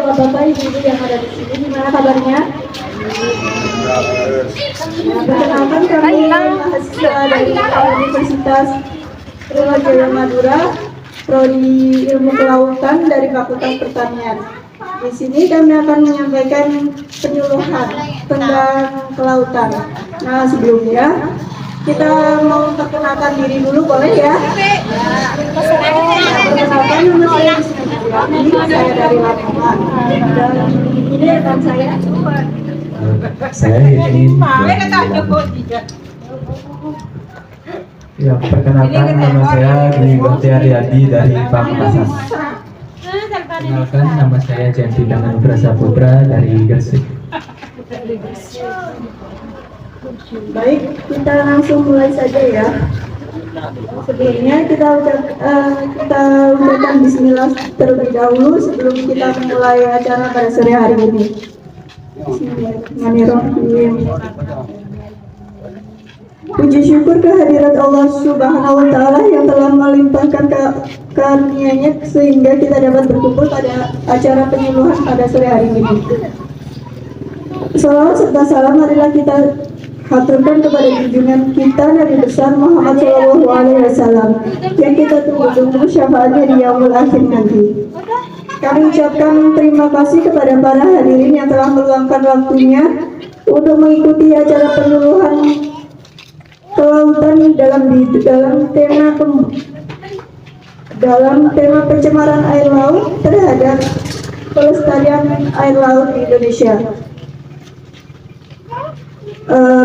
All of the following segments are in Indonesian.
bapak-bapak, ibu-ibu yang ada di sini, gimana kabarnya? Perkenalkan, kami mahasiswa dari Universitas Sriwijaya Madura, Prodi Ilmu Kelautan dari Fakultas Pertanian. Di sini kami akan menyampaikan penyuluhan tentang kelautan. Nah, sebelumnya kita mau perkenalkan diri dulu, boleh ya? Perkenalkan, nama saya Disney. Saya dari Lamongan. Dan ini rekan saya. Saya ingin ya, perkenalkan, nama saya Dwi Aryadi dari Pamekasan. Perkenalkan, nama saya Janti Tangan Prasaputra dari Gresik. Baik, kita langsung mulai saja ya. Sebelumnya kita ucapkan bismillah terlebih dahulu sebelum kita memulai acara pada sore hari ini. Bismillahirrahmanirrahim. Puji syukur kehadirat Allah Subhanahu wa Ta'ala yang telah melimpahkan karunia-Nya sehingga kita dapat berkumpul pada acara penyuluhan pada sore hari ini. Salawat serta salam marilah kita haturkan kepada junjungan kita Nabi besar Muhammad Shallallahu Alaihi Wasallam yang kita tunggu-tunggu syafaatnya di yaumul akhir nanti. Kami ucapkan terima kasih kepada para hadirin yang telah meluangkan waktunya untuk mengikuti acara penyuluhan kelautan dalam tema pencemaran air laut terhadap pelestarian air laut di Indonesia.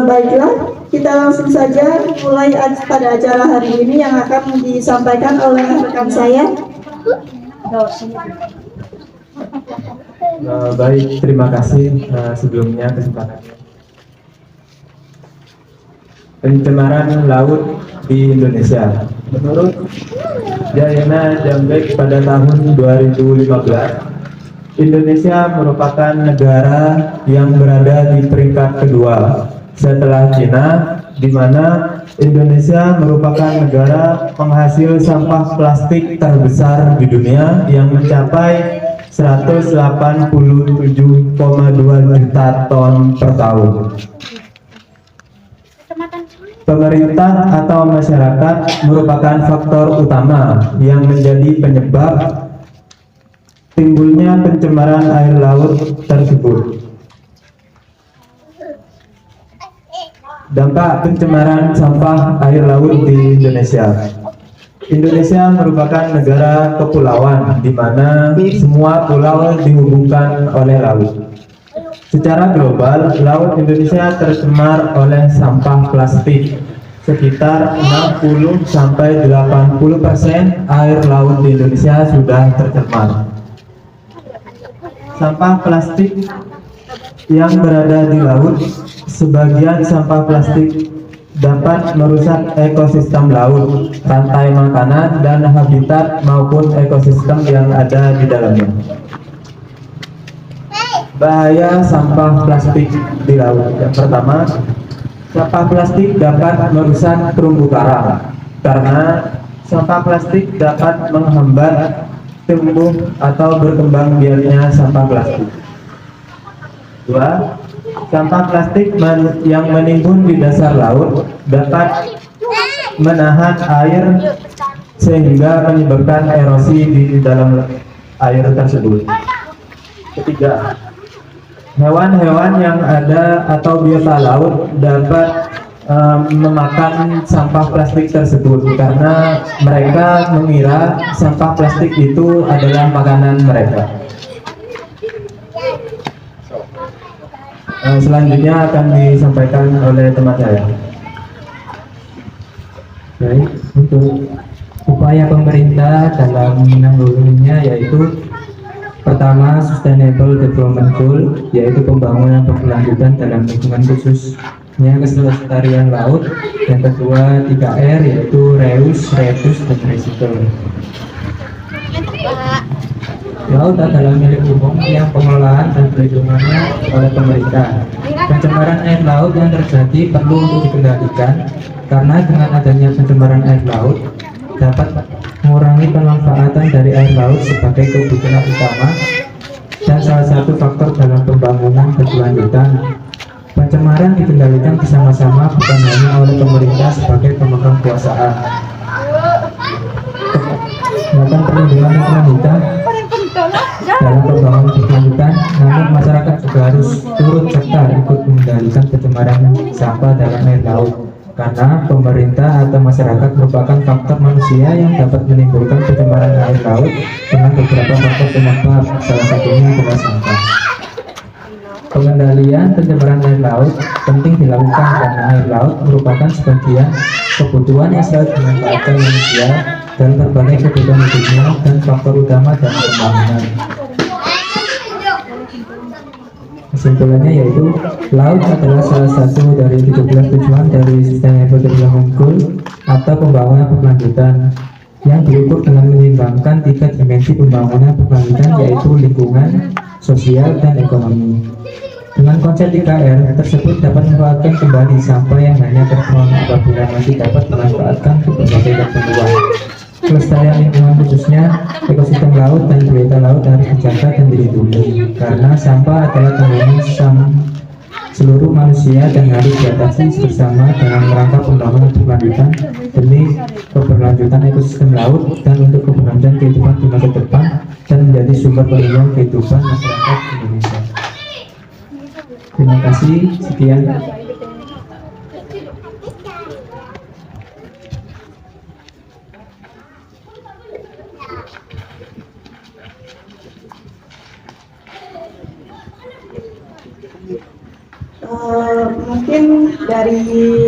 Baiklah, kita langsung saja mulai pada acara hari ini yang akan disampaikan oleh rekan saya. Baik, terima kasih sebelumnya kesempatannya. Pencemaran laut di Indonesia. Menurut Jayana Jambek pada tahun 2015, Indonesia merupakan negara yang berada di peringkat kedua setelah Cina, di mana Indonesia merupakan negara penghasil sampah plastik terbesar di dunia yang mencapai 187,2 juta ton per tahun. Pemerintah atau masyarakat merupakan faktor utama yang menjadi penyebab timbulnya pencemaran air laut tersebut. Dampak pencemaran sampah air laut di Indonesia. Indonesia merupakan negara kepulauan di mana semua pulau dihubungkan oleh laut. Secara global, laut Indonesia tercemar oleh sampah plastik. Sekitar 60-80% air laut di Indonesia sudah tercemar. Sampah plastik yang berada di laut, sebagian sampah plastik dapat merusak ekosistem laut, rantai makanan, dan habitat maupun ekosistem yang ada di dalamnya. Bahaya sampah plastik di laut. Yang pertama, sampah plastik dapat merusak terumbu karang karena sampah plastik dapat menghambat tumbuh atau berkembang biaknya sampah plastik. Dua, sampah plastik yang menimbun di dasar laut dapat menahan air sehingga menyebabkan erosi di dalam air tersebut. Ketiga, hewan-hewan yang ada atau biota laut dapat memakan sampah plastik tersebut karena mereka mengira sampah plastik itu adalah makanan mereka. Selanjutnya akan disampaikan oleh teman saya. Baik, untuk upaya pemerintah dalam menanggulanginya yaitu pertama, Sustainable Development Goal, yaitu pembangunan berkelanjutan dalam lingkungan khususnya kelestarian laut. Yang kedua, 3R, yaitu Reuse, Reduce, dan Recycle. Laut adalah milik umum yang pengelolaan dan perlindungannya oleh pemerintah. Pencemaran air laut yang terjadi perlu untuk dikendalikan, karena dengan adanya pencemaran air laut dapat mengurangi pemanfaatan dari air laut sebagai kebutuhan utama dan satu faktor dalam pembangunan berkelanjutan. Pencemaran dikendalikan bersama-sama bukan hanya oleh pemerintah sebagai pemegang kekuasaan. Melakukan perlindungan lingkungan hidup dalam pembangunan berkelanjutan, namun masyarakat juga harus turut serta ikut mengendalikan pencemaran sampah dalam air laut. Karena pemerintah atau masyarakat merupakan faktor manusia yang dapat menimbulkan pencemaran air laut dengan beberapa faktor penyebab, salah satunya adalah sampah. Pengendalian pencemaran air laut penting dilakukan karena air laut merupakan sebagian kebutuhan yang selalu dimanfaatkan manusia dalam berbagai kebutuhan hidupnya dan faktor utama dalam pembangunan. Kesimpulannya yaitu laut adalah salah satu dari 17 tujuan dari Sustainable Development Goal atau pembangunan berkelanjutan yang diukur dengan menyeimbangkan 3 dimensi pembangunan berkelanjutan yaitu lingkungan, sosial, dan ekonomi. Dengan konsep 3R tersebut dapat memanfaatkan kembali sampah yang hanya terbuang apabila masih dapat dimanfaatkan untuk berbagai keperluan. Kelestarian lingkungan khususnya ekosistem laut dan biota laut harus dijaga dan dilindungi karena sampah adalah tanggungan seluruh manusia dan harus diatasi bersama dalam rangka pembangunan berkelanjutan demi keberlanjutan ekosistem laut dan untuk keberlanjutan kehidupan di masa depan dan menjadi sumber penunjang kehidupan masyarakat Indonesia. Terima kasih, sekian. Mungkin dari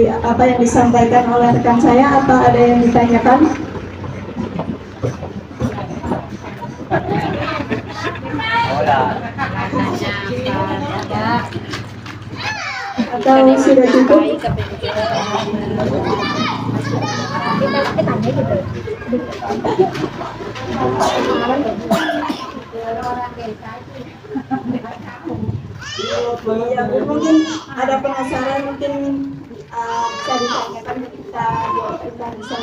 apa yang disampaikan oleh rekan saya, apa ada yang ditanyakan? Atau sudah cukup? Ya, mungkin ada penasaran, mungkin bisa ditanyakan kita bisa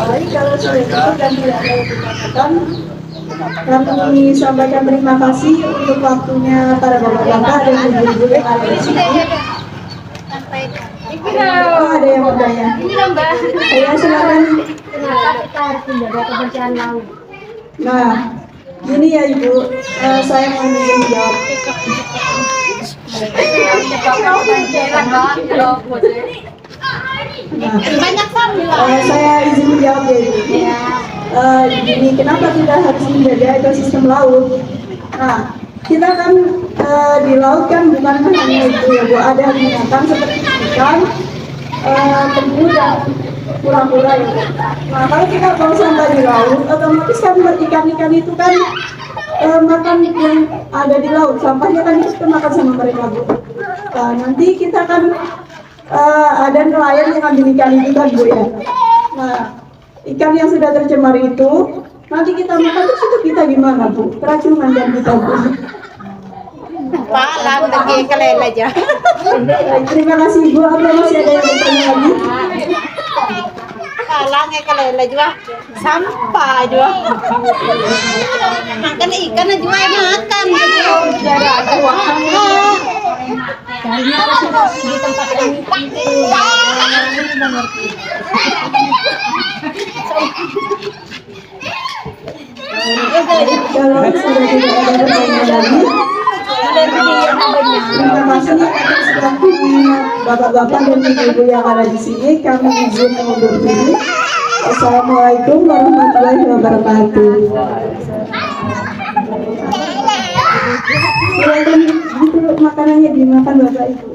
baik, kalau sudah cukup dan tidak ada yang ditanyakan, kami sampaikan terima kasih untuk waktunya para bapak-bapak dan ibu-ibu yang ada di sini. Oh, ada yang bertanya. Ayo silakan. Kenapa kita harus menjaga kebersihan laut? Nah, gini ya Ibu, saya mau izin jawab. Saya izin menjawab ya Ibu. Jadi kenapa kita harus menjaga ekosistem laut? Nah, kita kan di laut kan bukan hanya itu ya Bu, ada binatang seperti ikan, penyu dan kura-kura ya Bu. Nah, kalau kita buang sampah di laut, otomatis kan ikan-ikan itu kan makan yang ada di laut, sampahnya kan itu makan sama mereka Bu. Nah, nanti kita kan ada nelayan yang ambil ikan itu kan Bu ya. Nah, ikan yang sudah tercemar itu nanti kita makan, terus itu kita gimana Bu? Keracunan kan kita Bu. Pak, lam lagi kelele aja. Terima kasih Bu. Apa masih ada yang bertanya lagi? Kalangnya kelele juga, sampah juga. Makan ikan juga makan. Di tempat ini Kalau sudah tidak ada pertanyaan lagi, terima kasih atas waktunya bapak-bapak dan ibu-ibu yang ada di sini. Kami izin undur diri. Assalamualaikum warahmatullahi wabarakatuh. Silakan itu makanannya dimakan Bapak Ibu.